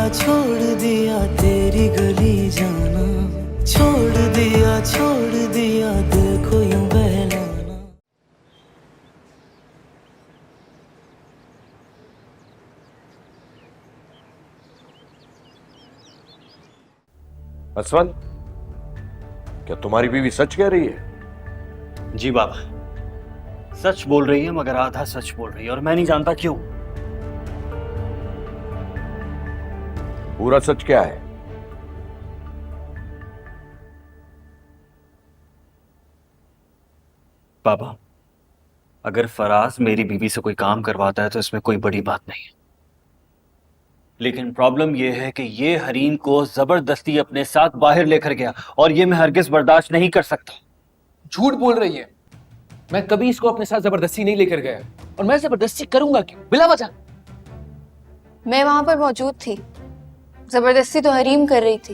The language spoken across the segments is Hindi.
दिया तेरी गली जाना, छोड़ दिया दिल को यूं बहलाना। असवन, क्या तुम्हारी बीवी सच कह रही है? जी बाबा, सच बोल रही है, मगर आधा सच बोल रही है, और मैं नहीं जानता क्यों। पूरा सच क्या है? बाबा, अगर फराज मेरी बीवी से कोई काम करवाता है तो इसमें कोई बड़ी बात नहीं है, लेकिन प्रॉब्लम यह है कि ये हरीम को जबरदस्ती अपने साथ बाहर लेकर गया, और ये मैं हरगिज बर्दाश्त नहीं कर सकता। झूठ बोल रही है। मैं कभी इसको अपने साथ जबरदस्ती नहीं लेकर गया, और मैं जबरदस्ती करूंगा क्यों बिला वजह? मैं वहां पर मौजूद थी, जबरदस्ती तो हरीम कर रही थी।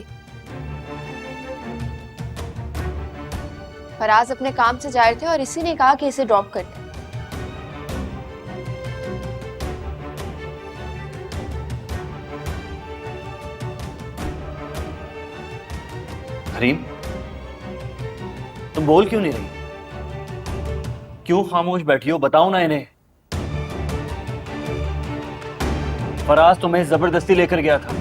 फराज अपने काम से जा रहे थे और इसी ने कहा कि इसे ड्रॉप कर दे। हरीम, तुम बोल क्यों नहीं रही? क्यों खामोश बैठी हो? बताओ ना इन्हें। फराज तुम्हें जबरदस्ती लेकर गया था।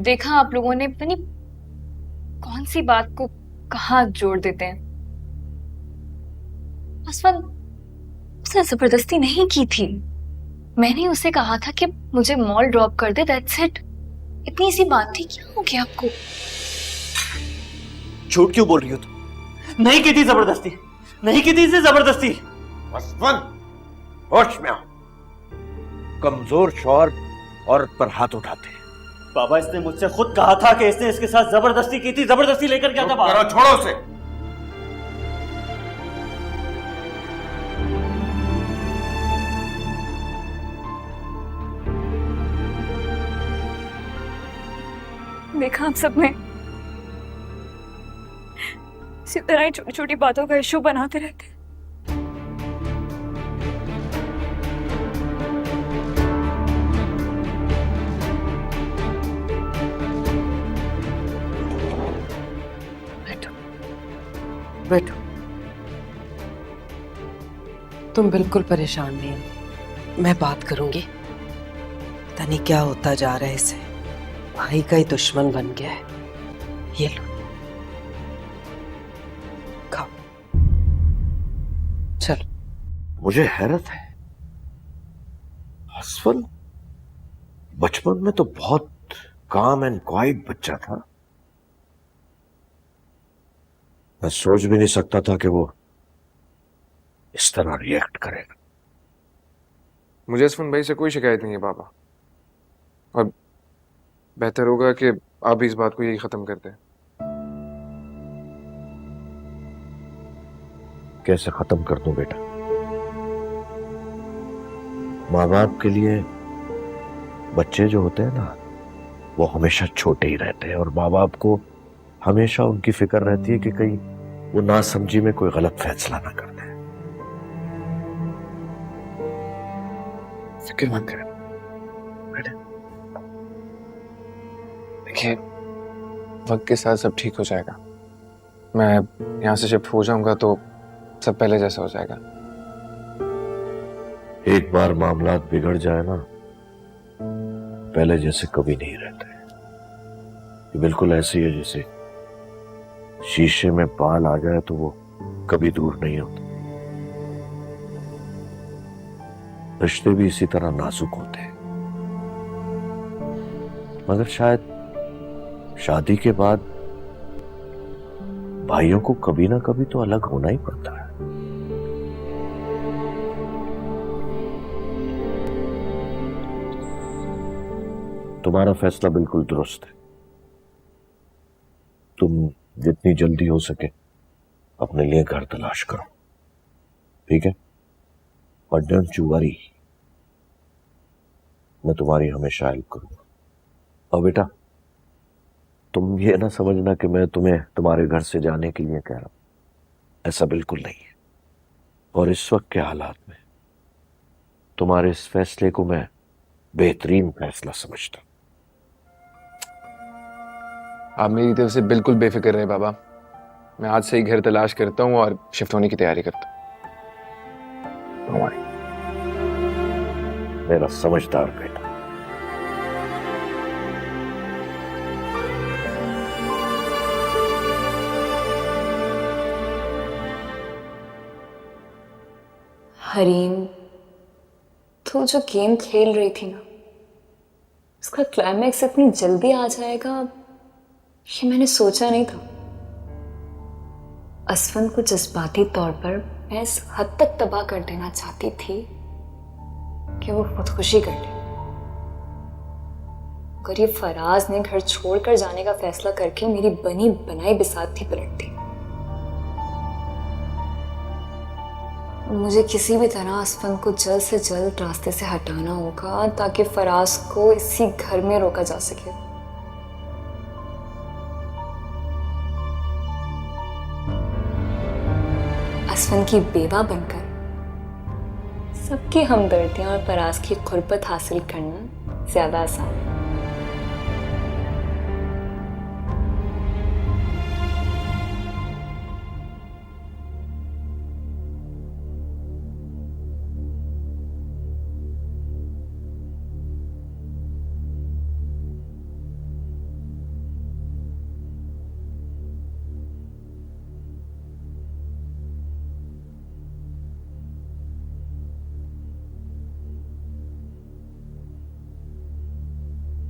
देखा आप लोगों ने, पता नहीं कौन सी बात को कहाँ जोड़ देते हैं। असफल, उसने जबरदस्ती नहीं की थी। मैंने उसे कहा था कि मुझे मॉल ड्रॉप कर दे, दैट्स इट। इतनी सी बात थी, क्या हो गया आपको? झूठ क्यों बोल रही हो तुम? नहीं की थी जबरदस्ती, नहीं की थी इसे जबरदस्ती। असवन, होश में आओ। कमजोर शौहर औरत पर हाथ उठाते हैं। बाबा, इसने मुझसे खुद कहा था कि इसने इसके साथ जबरदस्ती की थी, जबरदस्ती लेकर गया था बाहर। छोड़ो उसे। देखा आप सब में इसी तरह छोटी छोटी बातों का इश्यू बनाते रहते हैं। बैठो। तुम बिल्कुल परेशान नहीं हो, मैं बात करूंगी। पता नहीं क्या होता जा रहा है इसे, भाई का ही दुश्मन बन गया है। ये लो, खाओ। चलो। मुझे हैरत है, असवन बचपन में तो बहुत काम एंड क्वाइट बच्चा था। मैं सोच भी नहीं सकता था कि वो इस तरह रिएक्ट करेगा। मुझे असफन भाई से कोई शिकायत नहीं है बाबा, और बेहतर होगा कि आप भी इस बात को यही खत्म कर दें। कैसे खत्म कर दूं बेटा? माँ बाप के लिए बच्चे जो होते हैं ना, वो हमेशा छोटे ही रहते हैं, और माँ बाप को हमेशा उनकी फिक्र रहती है कि कहीं वो नासमझी में कोई गलत फैसला ना कर दे। फिक्र मत करें बेटे। देखिए, वक्त के साथ सब ठीक हो जाएगा। मैं यहाँ से शिफ्ट हो जाऊंगा तो सब पहले जैसा हो जाएगा। एक बार मामला बिगड़ जाए ना, पहले जैसे कभी नहीं रहते। ये बिल्कुल ऐसी है जैसे शीशे में बाल आ जाए तो वो कभी दूर नहीं होते। रिश्ते भी इसी तरह नाजुक होते हैं, मगर शायद शादी के बाद भाइयों को कभी ना कभी तो अलग होना ही पड़ता है। तुम्हारा फैसला बिल्कुल दुरुस्त है। तुम जितनी जल्दी हो सके अपने लिए घर तलाश करो, ठीक है? और डोंट यू वरी, मैं तुम्हारी हमेशा हेल्प करूंगा। और बेटा, तुम ये ना समझना कि मैं तुम्हें तुम्हारे घर से जाने के लिए कह रहा हूं, ऐसा बिल्कुल नहीं है। और इस वक्त के हालात में तुम्हारे इस फैसले को मैं बेहतरीन फैसला समझता हूं। आप मेरी तरफ से बिल्कुल बेफिक्र रहे बाबा। मैं आज से ही घर तलाश करता हूँ और शिफ्ट होने की तैयारी करता हूँ। मेरा समझदार बेटा। हरीम, तू जो गेम खेल रही थी ना, उसका क्लाइमैक्स इतनी जल्दी आ जाएगा ये मैंने सोचा नहीं था। असफन को जज्बाती तौर पर मैं इस हद तक तबाह कर देना चाहती थी कि वो खुदकुशी कर ले। अगर ये फराज ने घर छोड़कर जाने का फैसला करके मेरी बनी बनाई बिसात थी पलट दी। मुझे किसी भी तरह असफन को जल्द से जल्द रास्ते से हटाना होगा ताकि फराज को इसी घर में रोका जा सके। असफन की बेवा बनकर सबकी हमदर्दियां और फराज की खुरपत हासिल करना ज्यादा आसान है।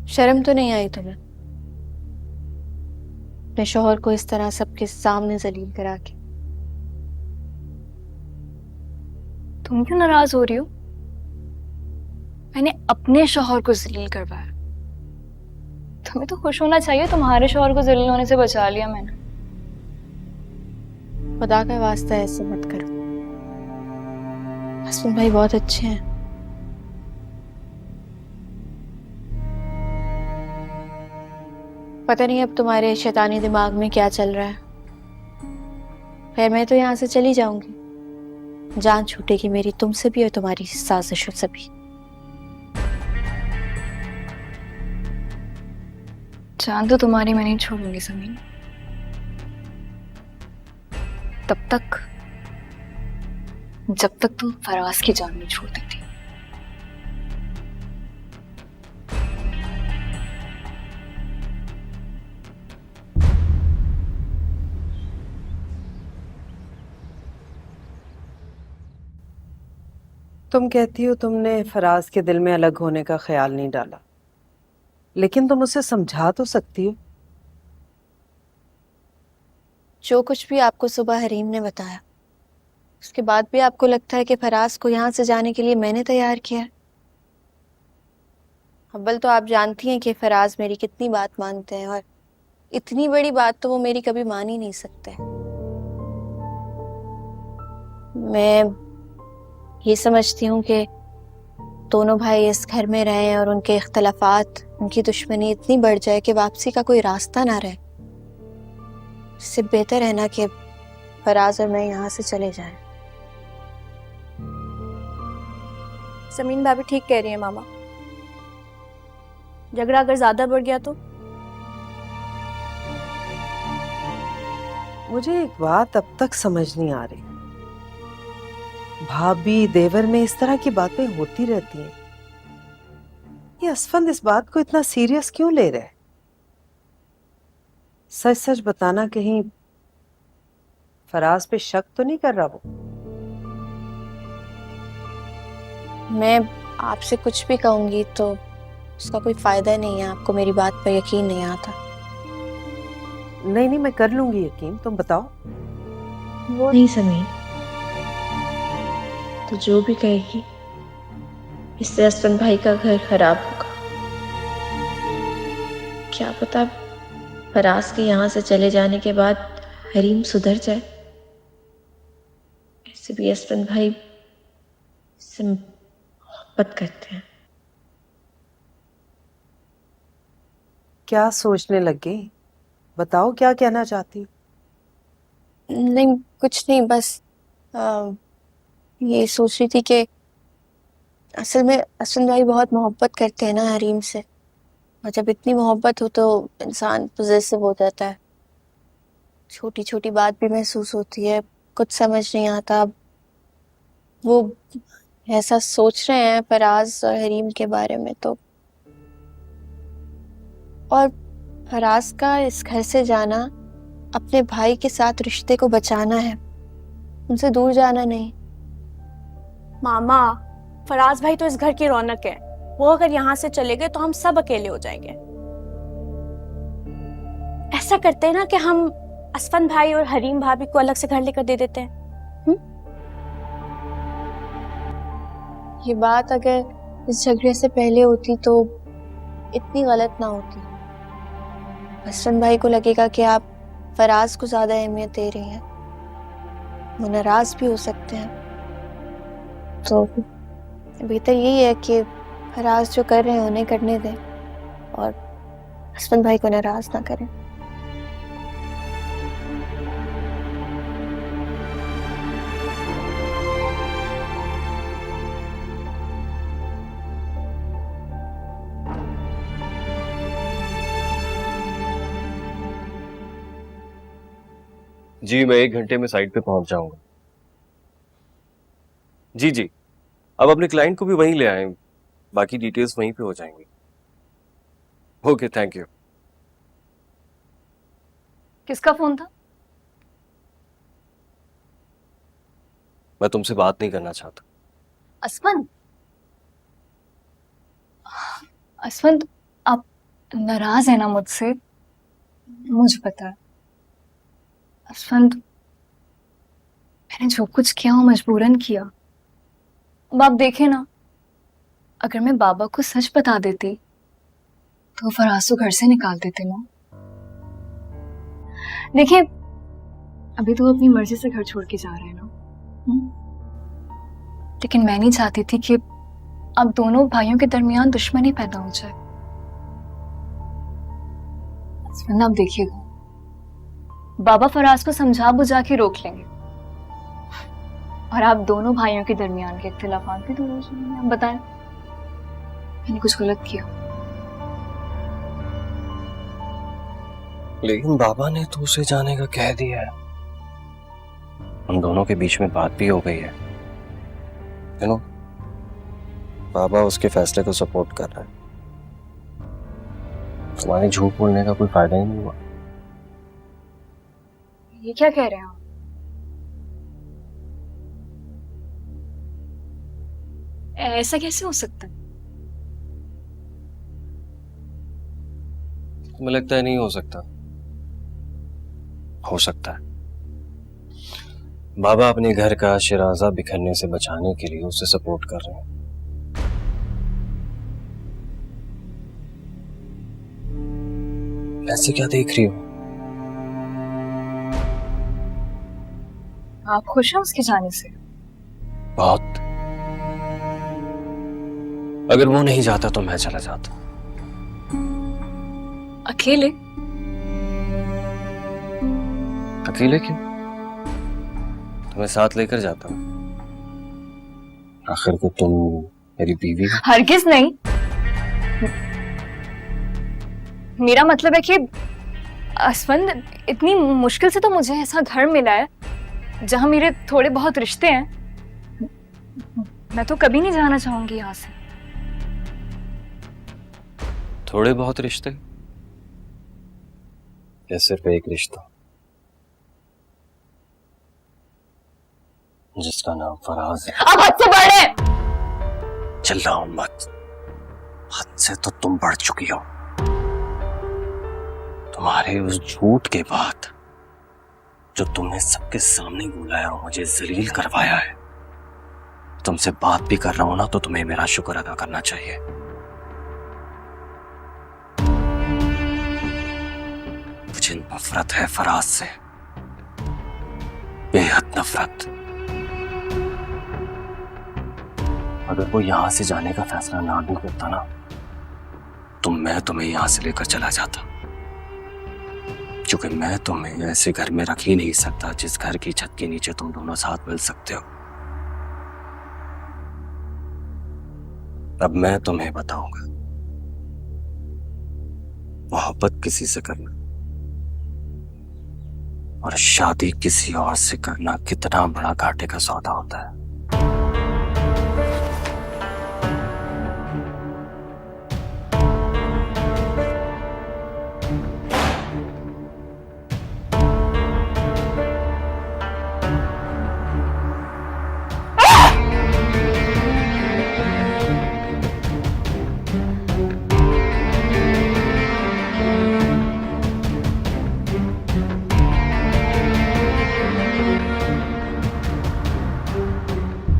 शर्म तो नहीं आई तुम्हें अपने शौहर को इस तरह सबके सामने जलील करा के? तुम क्यों नाराज हो रही हो? मैंने अपने शौहर को जलील करवाया। तुम्हें तो खुश होना चाहिए, तुम्हारे शौहर को जलील होने से बचा लिया मैंने। खुदा का वास्ता ऐसे मत करो। हसन भाई बहुत अच्छे हैं। पता नहीं अब तुम्हारे शैतानी दिमाग में क्या चल रहा है। खैर मैं तो यहाँ से चली जाऊंगी। जान छूटेगी मेरी तुमसे भी और तुम्हारी साजिशों से भी। जान तो तुम्हारी मैं नहीं छोड़ूंगी समीन, तब तक जब तक तुम फराज की जान नहीं छोड़ देती। तुम कहती हो तुमने फराज के दिल में अलग होने का ख्याल नहीं डाला, लेकिन तुम उसे समझा तो सकती हो। जो कुछ भी आपको सुबह हरीम ने बताया उसके बाद भी आपको लगता है कि फराज को यहाँ से जाने के लिए मैंने तैयार किया है? अव्वल तो आप जानती हैं कि फराज मेरी कितनी बात मानते हैं और इतनी बड़ी बात तो वो मेरी कभी मान ही नहीं सकते। मैं ये समझती हूँ कि दोनों भाई इस घर में रहें और उनके इख्तलाफात, उनकी दुश्मनी इतनी बढ़ जाए कि वापसी का कोई रास्ता ना रहे। इससे बेहतर है ना कि फराज और मैं यहाँ से चले जाएं। समीन भाभी ठीक कह रही है मामा। झगड़ा अगर ज्यादा बढ़ गया तो? मुझे एक बात अब तक समझ नहीं आ रही, भाभी देवर में इस तरह की बातें होती रहती हैं। ये असफंद इस बात को इतना सीरियस क्यों ले रहे? सच सच बताना, कहीं फराज पे शक तो नहीं कर रहा वो? मैं आपसे कुछ भी कहूंगी तो उसका कोई फायदा नहीं है। आपको मेरी बात पर यकीन नहीं आता। नहीं नहीं, मैं कर लूंगी यकीन, तुम बताओ। वो नहीं समीर, तो जो भी कहेगी इससे असफन भाई का घर खराब होगा। क्या पता फराज के यहाँ से चले जाने के बाद हरीम सुधर जाए। ऐसे भी असफन भाई से मोहब्बत करते हैं। क्या सोचने लगे? बताओ क्या कहना चाहती हो? नहीं कुछ नहीं, बस ये सोच रही थी कि असल में असलम भाई बहुत मोहब्बत करते हैं ना हरीम से, और जब इतनी मोहब्बत हो तो इंसान पॉजेसिव हो जाता है। छोटी छोटी बात भी महसूस होती है, कुछ समझ नहीं आता। वो ऐसा सोच रहे हैं फराज और हरीम के बारे में तो, और फराज का इस घर से जाना अपने भाई के साथ रिश्ते को बचाना है, उनसे दूर जाना नहीं। मामा, फराज भाई तो इस घर की रौनक है। वो अगर यहाँ से चले गए तो हम सब अकेले हो जाएंगे। ऐसा करते हैं ना कि हम असफन भाई और हरीम भाभी को अलग से घर लेकर दे देते हैं। ये बात अगर इस झगड़े से पहले होती तो इतनी गलत ना होती। असफन भाई को लगेगा कि आप फराज को ज्यादा अहमियत दे रही हैं, वो नाराज भी हो सकते हैं। तो बेहतर यही है कि फराज जो कर रहे हैं उन्हें करने दें और असफन भाई को नाराज ना करें। जी मैं 1 घंटे में साइट पे पहुंच जाऊंगा। जी जी, अब अपने क्लाइंट को भी वहीं ले आए, बाकी डिटेल्स वहीं पे हो जाएंगी। Okay, thank you. किसका फोन था? मैं तुमसे बात नहीं करना चाहता। असफन, असफन आप नाराज है ना मुझसे? मुझे पता है असफन, मैंने जो कुछ किया वो मजबूरन किया। अब आप देखें ना, अगर मैं बाबा को सच बता देती तो फराज को घर से निकाल देते ना। देखिए, अभी तो वो अपनी मर्जी से घर छोड़ के जा रहे हैं ना, लेकिन मैं नहीं चाहती थी कि अब दोनों भाइयों के दरमियान दुश्मनी पैदा हो जाए। आप देखिएगा, बाबा फराज को समझा बुझा के रोक लेंगे और आप दोनों भाइयों के दरमियान के इख्तिलाफात भी दूर हो जाएंगे। आप बताएं, मैंने कुछ गलत किया? लेकिन बाबा ने तो उसे जाने का कह दिया है। हम दोनों के बीच में बात भी हो गई है, यू नो। बाबा उसके फैसले को सपोर्ट कर रहा है। तुम्हारे झूठ बोलने का कोई फायदा ही नहीं हुआ। ये क्या कह रहे हैं आप? ऐसा कैसे हो सकता है? तुम्हें लगता है नहीं हो सकता? हो सकता है। बाबा अपने घर का शिराजा बिखरने से बचाने के लिए उसे सपोर्ट कर रहे हैं। ऐसे क्या देख रही हो? आप खुश हैं उसके जाने से? बहुत। अगर वो नहीं जाता तो मैं चला जाता। अकेले? अकेले क्यों? तुम्हें साथ लेकर जाता हूं। आखिर को तुम मेरी बीवी हो। हरगिज नहीं। मेरा मतलब है कि असफन, इतनी मुश्किल से तो मुझे ऐसा घर मिला है जहां मेरे थोड़े बहुत रिश्ते हैं। मैं तो कभी नहीं जाना चाहूंगी यहां से। थोड़े बहुत रिश्ते या सिर्फ एक रिश्ता जिसका नाम फराज है? अब हद से बढ़ रहे। चिल्लाओ मत, हद से तो तुम बढ़ चुकी हो। तुम्हारे उस झूठ के बाद जो तुमने सबके सामने बोला है और मुझे जलील करवाया है, तुमसे बात भी कर रहा हूं ना तो तुम्हें मेरा शुक्र अदा करना चाहिए। मुझे नफरत है फराज से, बेहद नफरत। अगर वो यहां से जाने का फैसला ना भी करता ना तो मैं तुम्हें यहां से लेकर चला जाता, क्योंकि मैं तुम्हें ऐसे घर में रख ही नहीं सकता जिस घर की छत के नीचे तुम दोनों साथ मिल सकते हो। अब मैं तुम्हें बताऊंगा, मोहब्बत किसी से करना और शादी किसी और से करना कितना बड़ा घाटे का सौदा होता है।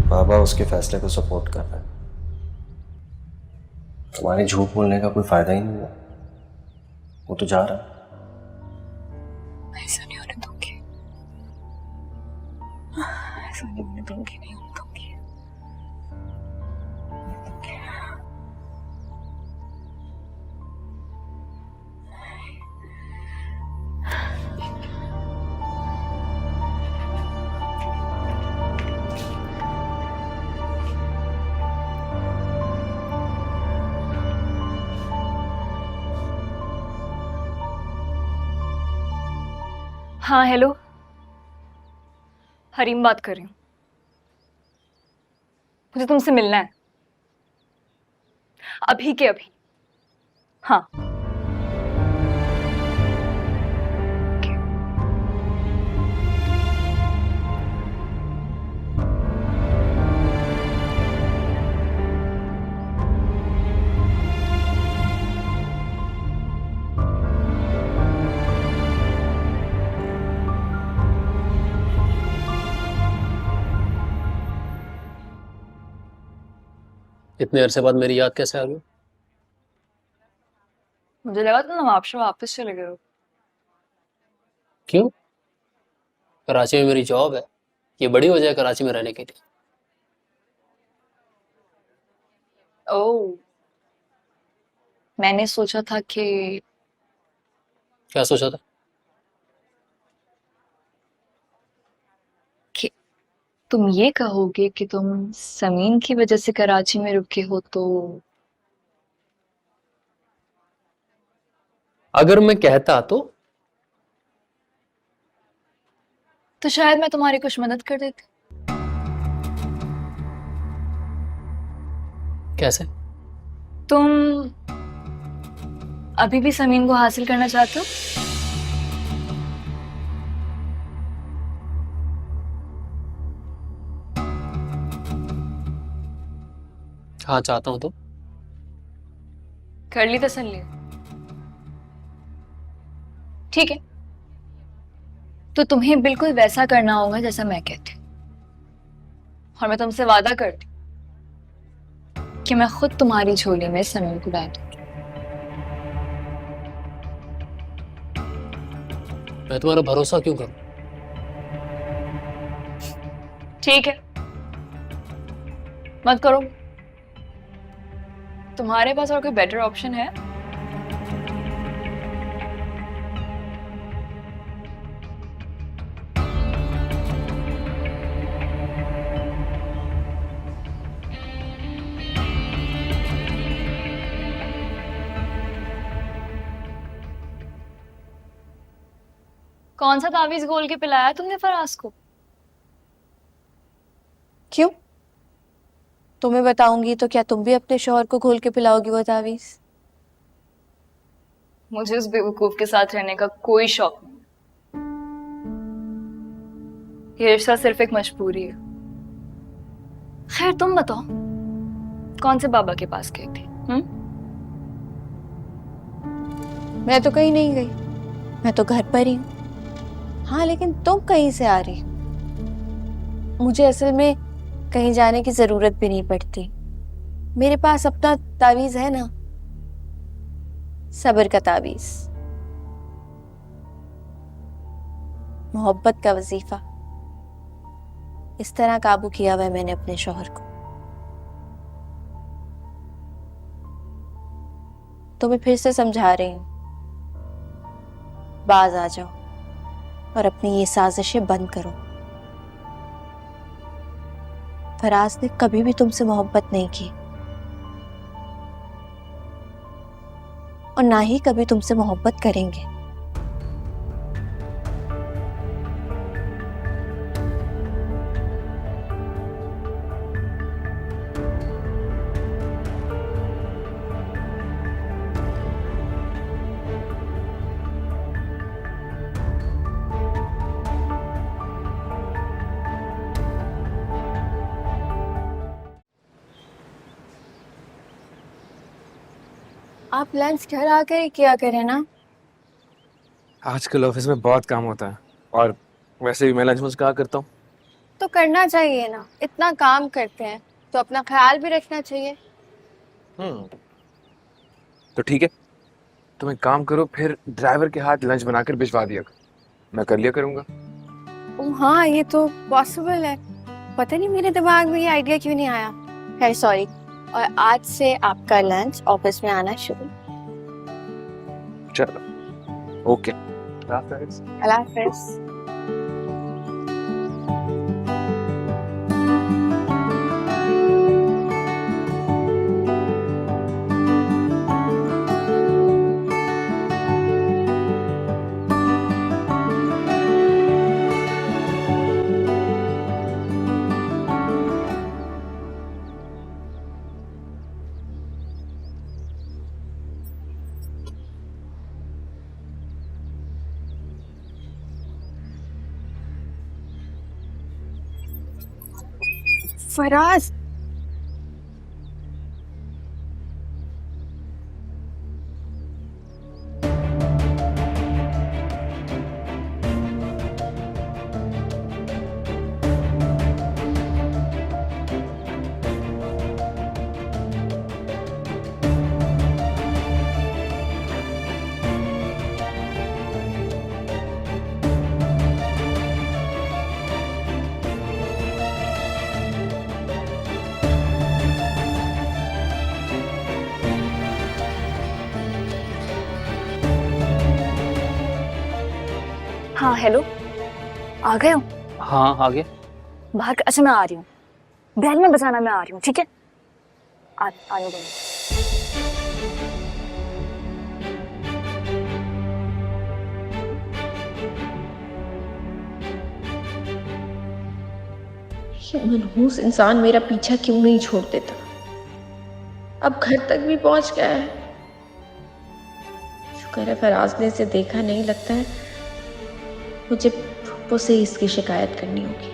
बाबा उसके फैसले को सपोर्ट कर रहे हैं। तुम्हारे झूठ बोलने का कोई फायदा ही नहीं हुआ, वो तो जा रहा है। ऐसा नहीं होने दूंगी, ऐसा नहीं होने दूंगी, नहीं होने दूंगी। हाँ हेलो, हरीम बात कर रही हूँ। मुझे तुमसे मिलना है, अभी के अभी। हाँ इतने अरसे बाद मेरी याद कैसे आ गई? मुझे लगा तुम नवाबशाह वापस चले गए हो। क्यों? कराची में मेरी जॉब है, ये बड़ी वजह है कराची में रहने के लिए। ओह, मैंने सोचा था कि क्या सोचा था? तुम ये कहोगे कि तुम समीन की वजह से कराची में रुके हो, तो अगर मैं कहता तो शायद मैं तुम्हारी कुछ मदद कर देती। कैसे? तुम अभी भी समीन को हासिल करना चाहते हो? हाँ चाहता हूं। तो कर ली तसल्ली? ठीक है, तो तुम्हें बिल्कुल वैसा करना होगा जैसा मैं कहती हूँ, और मैं तुमसे वादा करती हूँ कि मैं खुद तुम्हारी झोली में समीन को डाल दूंगी। मैं तुम्हारा भरोसा क्यों करूं? ठीक है, मत करो। तुम्हारे पास और कोई बेटर ऑप्शन है? कौन सा तावीज घोल के पिलाया तुमने फराज को? क्यों? तुम्हें बताऊंगी तो क्या तुम भी अपने शौहर को घोल के पिलाओगी वो तावीज? मुझे उस बेवकूफ के साथ रहने का कोई शौक नहीं। ये रिश्ता सिर्फ एक मजबूरी है। खैर तुम बताओ, कौन से बाबा के पास गई थी? मैं तो कहीं नहीं गई, मैं तो घर पर ही हूँ। हाँ, लेकिन तुम कहीं से आ रही हो। मुझे असल में कहीं जाने की जरूरत भी नहीं पड़ती। मेरे पास अपना तावीज है ना, सब्र का तावीज, मोहब्बत का वजीफा। इस तरह काबू किया हुआ है मैंने अपने शौहर को। तो मैं फिर से समझा रही हूं, बाज आ जाओ और अपनी ये साजिशें बंद करो। फराज ने कभी भी तुमसे मोहब्बत नहीं की, और ना ही कभी तुमसे मोहब्बत करेंगे। आप लंच घर आकर ही किया करें ना। आजकल ऑफिस में बहुत काम होता है, और वैसे भी मैं लंच मुझ कहा करता हूँ। तो करना चाहिए ना, इतना काम करते हैं तो अपना ख्याल भी रखना चाहिए। तो ठीक है, तुम एक काम करो, फिर ड्राइवर के हाथ लंच बनाकर भिजवा दिया करो, मैं कर लिया करूँगा। हाँ ये तो पॉसिबल है, पता नहीं मेरे दिमाग में ये आइडिया क्यों नहीं आया। खैर सॉरी। और आज से आपका लंच ऑफिस में आना शुरू। चलो ओके, अल्लाह हाफिज़। फराज, हाँ हेलो, आ गए हो? हाँ आ गया। बाहर अच्छा मैं आ रही हूँ, बैल में बजाना, मैं आ रही हूँ, ठीक है? आ रही हूँ। ये मनहूस इंसान मेरा पीछा क्यों नहीं छोड़ देता? अब घर तक भी पहुंच गया है। शुक्र है फराज ने इसे देखा नहीं, लगता है मुझे फुप्पो से इसकी शिकायत करनी होगी।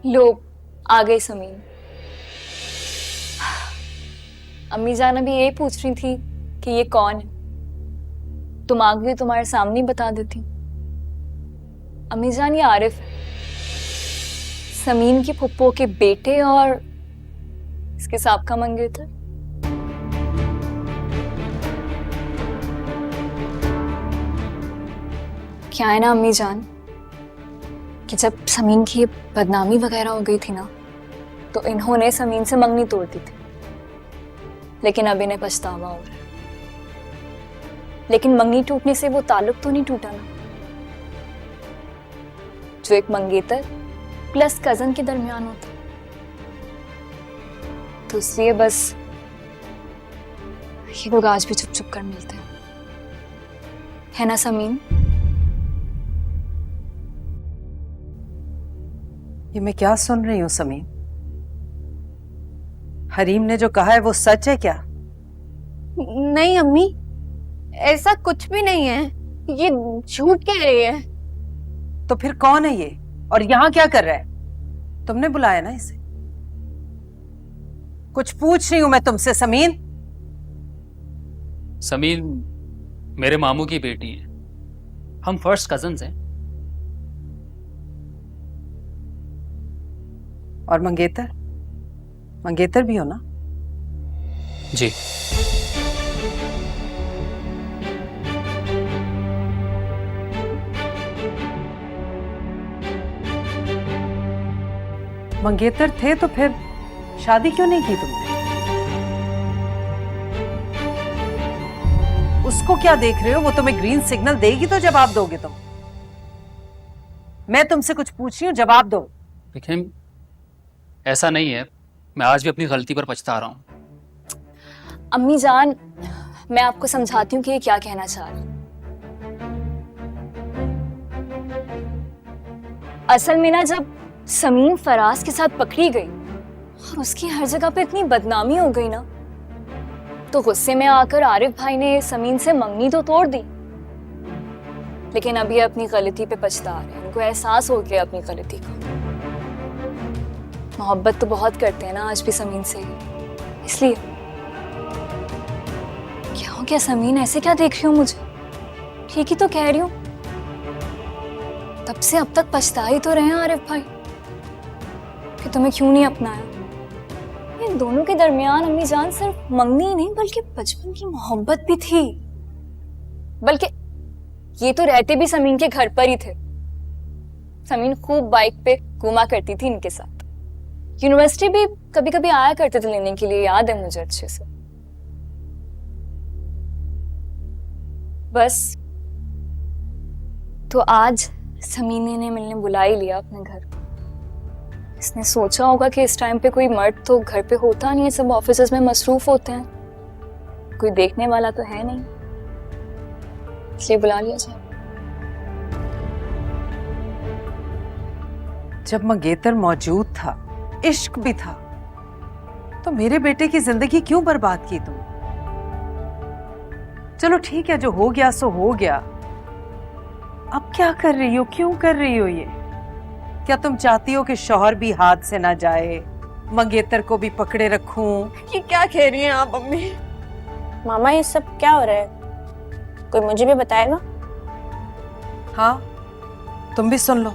लो आ गई समीन। अम्मी जान अभी ये पूछ रही थी कि ये कौन है, तुम आ गई, तुम्हारे सामने ही बता देती। अम्मी जान ये आरिफ है, समीन की फुप्पो के बेटे और इसके साहब का मंगेतर। क्या है ना अम्मी जान कि जब समीन की बदनामी वगैरह हो गई थी ना, तो इन्होंने समीन से मंगनी तोड़ दी थी, लेकिन अब इन्हें पछतावा हो रहा है। लेकिन मंगनी टूटने से वो ताल्लुक तो नहीं टूटा ना। जो एक मंगेतर प्लस कजन के दरमियान होता, तो इसलिए बस ये लोग आज भी चुप चुप कर मिलते हैं, है ना समीन? ये मैं क्या सुन रही हूँ समीन? हरीम ने जो कहा है वो सच है क्या? नहीं अम्मी, ऐसा कुछ भी नहीं है, ये झूठ कह रही है। तो फिर कौन है ये और यहाँ क्या कर रहा है? तुमने बुलाया ना इसे? कुछ पूछ रही हूं मैं तुमसे समीन। समीन मेरे मामू की बेटी है, हम फर्स्ट कजन्स हैं। और मंगेतर? मंगेतर भी हो ना? जी। मंगेतर थे तो फिर शादी क्यों नहीं की तुमने? उसको क्या देख रहे हो? वो तुम्हें ग्रीन सिग्नल देगी तो जवाब दोगे तुम। मैं तुमसे कुछ पूछ रही हूँ, जवाब दो। देखिए ऐसा नहीं है, मैं आज भी अपनी गलती पर पछता रहा हूँ। अम्मी जान, मैं आपको समझाती हूँ कि ये क्या कहना चाह रही। असल में ना, जब समीन फराज के साथ पकड़ी गई और उसकी हर जगह पे इतनी बदनामी हो गई ना, तो गुस्से में आकर आरिफ भाई ने समीन से मंगनी तो तोड़ दी, लेकिन अभी अपनी गलती पे पछता रहे हैं। उनको एहसास हो गया अपनी गलती का। मोहब्बत तो बहुत करते हैं ना आज भी समीन से, इसलिए। क्या हो गया समीन, ऐसे क्या देख रही हो मुझे? ठीक ही तो कह रही हूँ, तब से अब तक पछता ही तो रहे हैं आरिफ भाई कि तुम्हें क्यों नहीं अपनाया। इन दोनों के दरमियान अम्मी जान सिर्फ मंगनी ही नहीं बल्कि बचपन की मोहब्बत भी थी। बल्कि ये तो रहते भी समीन के घर पर ही थे। समीन खूब बाइक पे घूमा करती थी इनके साथ, यूनिवर्सिटी भी कभी कभी आया करते थे लेने के लिए, याद है मुझे अच्छे से। बस तो आज समीन ने मिलने बुला ही लिया अपने घर। इसने सोचा होगा कि इस टाइम पे कोई मर्द तो घर पे होता नहीं है, सब ऑफिसेज में मसरूफ होते हैं, कोई देखने वाला तो है नहीं, इसलिए बुला लिया जाए। जब मंगेतर मौजूद था, इश्क भी था, तो मेरे बेटे की जिंदगी क्यों बर्बाद की तुम? चलो ठीक है, जो हो गया सो हो गया। अब क्या कर रही हो, क्यों कर रही हो ये? क्या तुम चाहती हो कि शौहर भी हाथ से ना जाए, मंगेतर को भी पकड़े रखूं? ये क्या कह रही हैं आप अम्मी? मामा ये सब क्या हो रहा है? कोई मुझे भी बताएगा? हाँ, तुम भी सुन लो।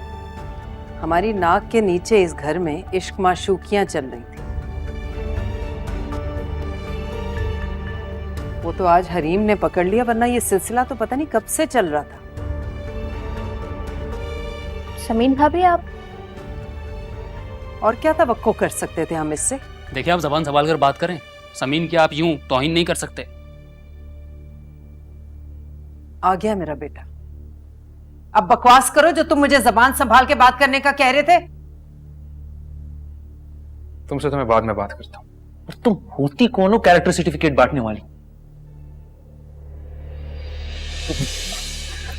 हमारी नाक के नीचे इस घर में इश्क माशूकियां चल रही थी। वो तो आज हरीम ने पकड़ लिया, वरना ये सिलसिला तो पता नहीं कब से चल रहा था। समीन भाभी आप और क्या तवक्को कर सकते थे हम इससे? देखिए आप जबान संभाल कर बात करें। समीन की आप यूं तौहीन नहीं कर सकते। आ गया मेरा बेटा, अब बकवास करो जो तुम मुझे जबान संभाल के बात करने का कह रहे थे। तुमसे तो मैं बाद में बात करता हूँ। और तुम होती कौन हो कैरेक्टर सर्टिफिकेट बांटने वाली?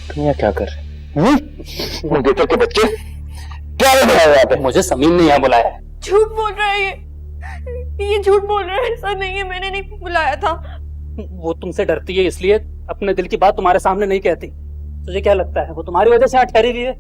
तुम यहाँ क्या कर रहे? मंगेतर के बच्चे क्या यहाँ पे? मुझे समीन ने यहाँ बुलाया है। झूठ बोल रहा है ये झूठ बोल रहा है। ऐसा नहीं है, मैंने नहीं बुलाया था। वो तुमसे डरती है इसलिए अपने दिल की बात तुम्हारे सामने नहीं कहती। तुझे क्या लगता है वो तुम्हारी वजह से यहाँ ठहरी हुई है?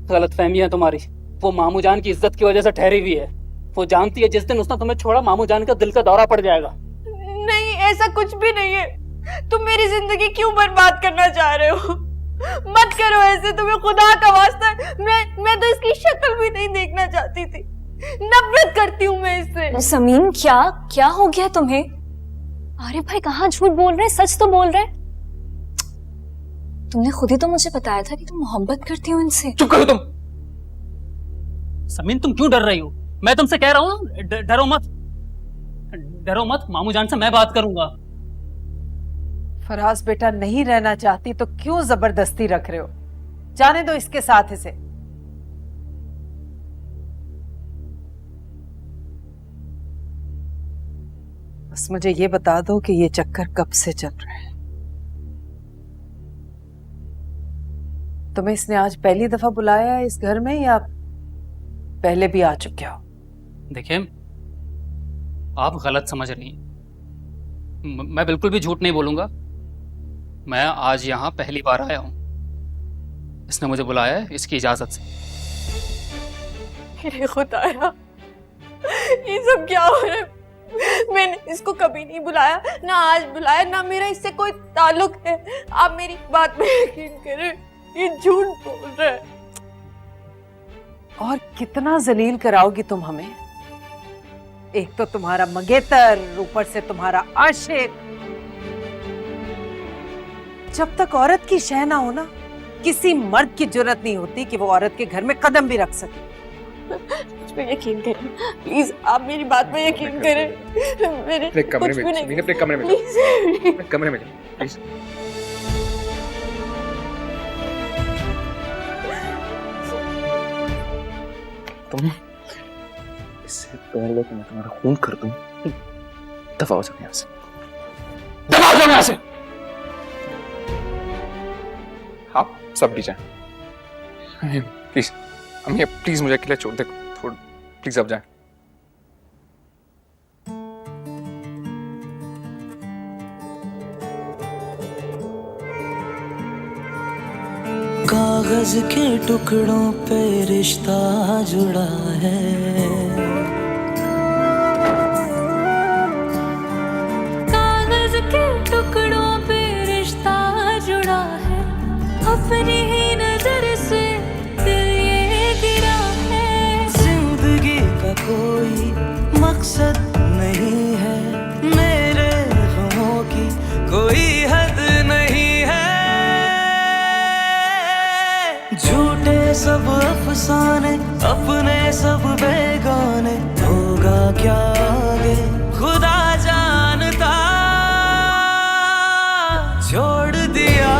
गलतफहमी है तुम्हारी। वो मामू जान की इज्जत की वजह से ठहरी हुई है। वो जानती है जिस दिन उसने तुम्हें छोड़ा मामू जान का दिल का दौरा पड़ जाएगा। नहीं, ऐसा कुछ भी नहीं है। तुम मेरी जिंदगी क्यों बर्बाद करना चाह रहे हो? मत करो ऐसे, तुम्हें खुदा का वास्ता है। मैं तो इसकी शक्ल भी नहीं देखना चाहती थी। नफरत करती हूँ मैं इससे। समीन क्या हो गया तुम्हें? अरे भाई कहाँ झूठ बोल रहे हैं, सच तो बोल रहे हैं। तुमने खुद ही तो मुझे बताया था कि तुम मोहब्बत करती हो इनसे। चुप करो तुम। समीन तुम क्यों डर रही हो? मैं तुमसे कह रहा हूँ डरो मत, डरो मत। मामू जान से मैं बात करूंगा। फराज बेटा नहीं रहना चाहती तो क्यों जबरदस्ती रख रहे हो? जाने दो इसके साथ इसे। बस मुझे ये बता दो कि ये चक्कर कब से चल रहा है। तुम्हें इसने आज पहली दफा बुलाया है इस घर में या पहले भी आ चुके हो? देखिए, आप गलत समझ रही हैं। मैं बिल्कुल भी झूठ नहीं बोलूंगा। मैं आज यहाँ पहली बार आया हूँ। इसने मुझे बुलाया है इसकी इजाजत से। मेरे खुदाया, ये सब क्या हो रहा है? मैंने इसको कभी नहीं बुलाया, ना आज बुलाया, ना मेरा इससे कोई ताल्लुक है। आप मेरी बात पे यकीन करें, ये झूठ बोल रहा है। और कितना जलील कराओगी तुम हमें? एक तो तुम्हारा मंगेतर, ऊपर से तुम्हारा आशिक। जब तक औरत की शह ना हो ना, किसी मर्द की जुर्रत नहीं होती कि वो औरत के घर में कदम भी रख सके। मुझ पे यकीन करें प्लीज, आप मेरी बात पे यकीन करें। मेरे कमरे में, अपने कमरे में प्लीज, कमरे में प्लीज। तुम इससे पहले कि मैं तुम्हारा खून कर दूं, दफा हो जाओ यहाँ से, दफा हो जाओ यहाँ से। आप सब भी जाएं प्लीज। अम्मी प्लीज मुझे अकेला छोड़ दे, प्लीज अब जाएं। कागज के टुकड़ों पे रिश्ता जुड़ा है, कागज के टुकड़ों पे रिश्ता जुड़ा है, अपनी ही नजर से दिल ये गिरा है। जिंदगी का कोई मकसद नहीं है, मेरे गमों की कोई हद नहीं है। झूठे सब अफसाने, अपने सब बेगाने, होगा क्या आगे खुदा जानता। छोड़ दिया,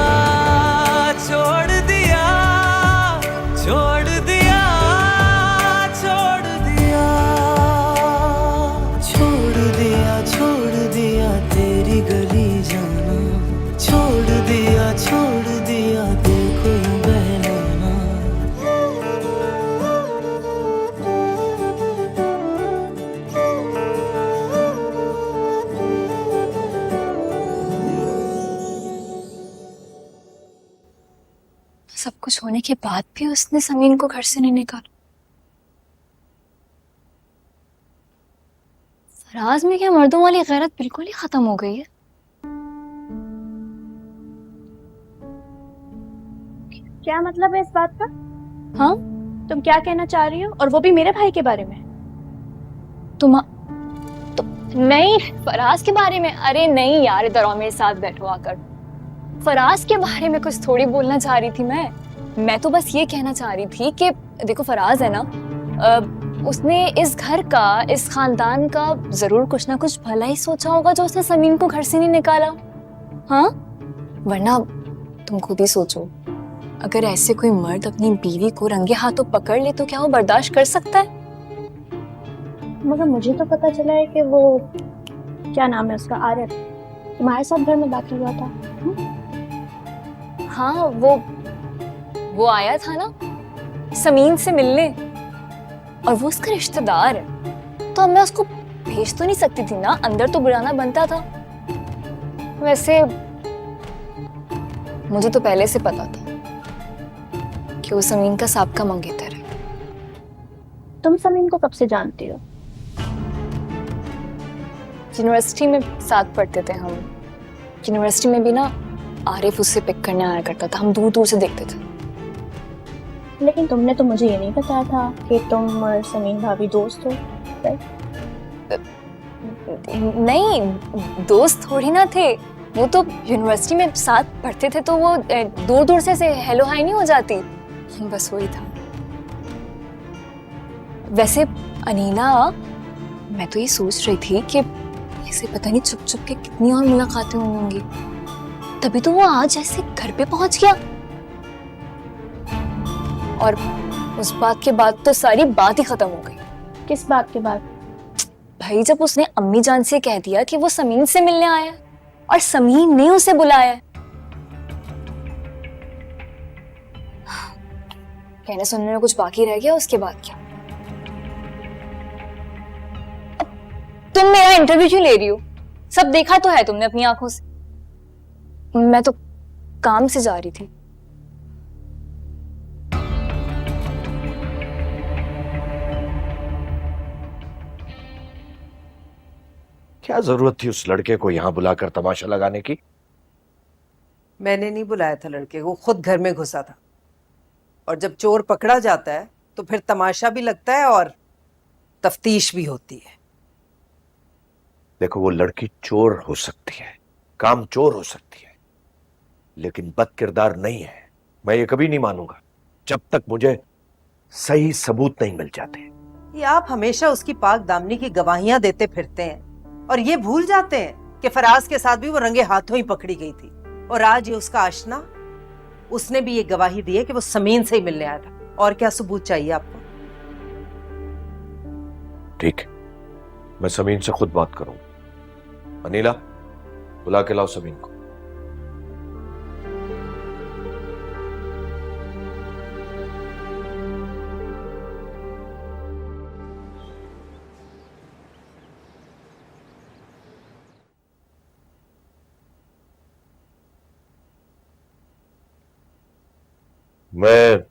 छोड़ दिया, छोड़ दिया, छोड़ दिया, छोड़ दिया, छोड़ दिया तेरी गली जाना। छोड़ दिया, छोड़ दिया देखो यूं बहलाना। सब कुछ होने के बाद भी उसने समीन को घर से नहीं निकाला। फराज में क्या मर्दों वाली गैरत बिल्कुल ही खत्म हो गई है। क्या मतलब है इस बात का? हाँ, तुम क्या कहना चाह रही हो, और वो भी मेरे भाई के बारे में? तुम तो, नहीं, फराज के बारे में? अरे नहीं यार, इधर आओ मेरे साथ बैठो आकर। फराज के बारे में कुछ थोड़ी बोलना चाह रही थी मैं तो बस ये कहना चाह रही थी कि देखो फराज है ना, उसने इस घर का, इस खानदान का जरूर कुछ ना कुछ भला ही सोचा होगा जो उसने समीन को घर से नहीं निकाला। हाँ, वरना तुम खुद ही सोचो, अगर ऐसे कोई मर्द अपनी बीवी को रंगे हाथों पकड़ ले तो क्या वो बर्दाश्त कर सकता है? मगर मुझे तो पता चला है कि वो, क्या नाम है उसका, आरिफ, तुम्हारे साथ घर में दाखिल हुआ था। हाँ, वो आया था ना समीन से मिलने, और वो उसका रिश्तेदार है, तो अब मैं उसको भेज तो नहीं सकती थी ना, अंदर तो बुलाना बनता था। वैसे मुझे तो पहले से पता था कि वो समीन का साबका मंगेतर है। तुम समीन को कब से जानती हो? यूनिवर्सिटी में साथ पढ़ते थे हम। यूनिवर्सिटी में भी ना आरिफ उससे पिक करने आया करता था, हम दूर दूर से देखते थे। लेकिन तुमने तो मुझे ये नहीं बताया था कि तुम और समीन भाभी दोस्त हो। नहीं, दोस्त थोड़ी ना थे, वो तो यूनिवर्सिटी में साथ पढ़ते थे, तो वो दूर दूर से हेलो हाय नहीं हो जाती, बस वही था। वैसे अनीला, मैं तो ये सोच रही थी कि ऐसे पता नहीं छुप छुप के कितनी और मुलाकातें होंगी, तभी तो वो आज ऐसे घर पे पहुंच गया। और उस बात के बाद तो सारी बात ही खत्म हो गई। किस बात के बाद? भाई जब उसने अम्मी जान से कह दिया कि वो समीन से मिलने आया है और समीन ने उसे बुलाया है, कहने सुनने में कुछ बाकी रह गया उसके बाद क्या? अब तुम मेरा इंटरव्यू क्यों ले रही हो? सब देखा तो है तुमने अपनी आंखों से। मैं तो काम से जा रही थी। क्या जरूरत थी उस लड़के को यहां बुलाकर तमाशा लगाने की? मैंने नहीं बुलाया था लड़के को, खुद घर में घुसा था। और जब चोर पकड़ा जाता है तो फिर तमाशा भी लगता है और तफ्तीश भी होती है। देखो, वो लड़की चोर हो सकती है, काम चोर हो सकती है, लेकिन बद किरदार नहीं है। मैं ये कभी नहीं मानूंगा जब तक मुझे सही सबूत नहीं मिल जाते। ये आप हमेशा उसकी पाक दामनी की गवाहियां देते फिरते हैं और ये भूल जाते हैं कि फराज के साथ भी वो रंगे हाथों ही पकड़ी गई थी। और आज ये उसका आशना, उसने भी ये गवाही दी है कि वो समीन से ही मिलने आया था। और क्या सबूत चाहिए आपको? ठीक, मैं समीन से खुद बात करूंगा। अनिला, बुला के लाओ समीन को। मैं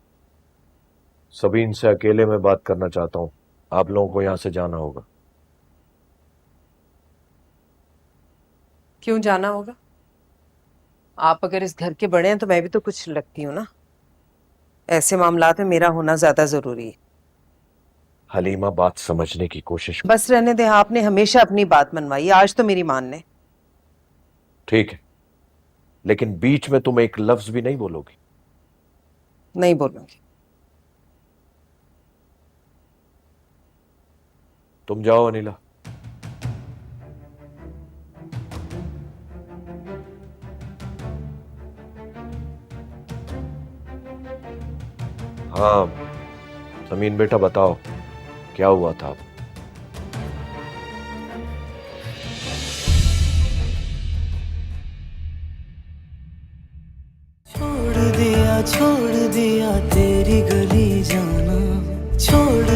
सबीन से अकेले में बात करना चाहता हूं। आप लोगों को यहां से जाना होगा। क्यों जाना होगा? आप अगर इस घर के बड़े हैं तो मैं भी तो कुछ लगती हूँ ना। ऐसे मामलात में मेरा होना ज्यादा जरूरी है। हलीमा, बात समझने की कोशिश। बस रहने दे, आपने हमेशा अपनी बात मनवाई, आज तो मेरी मानने। ठीक है, लेकिन बीच में तुम एक लफ्ज भी नहीं बोलोगी। नहीं बोलूंगी। तुम जाओ अनिला। हाँ समीन बेटा, बताओ क्या हुआ था? छोड़ दिया तेरी गली जाना, छोड़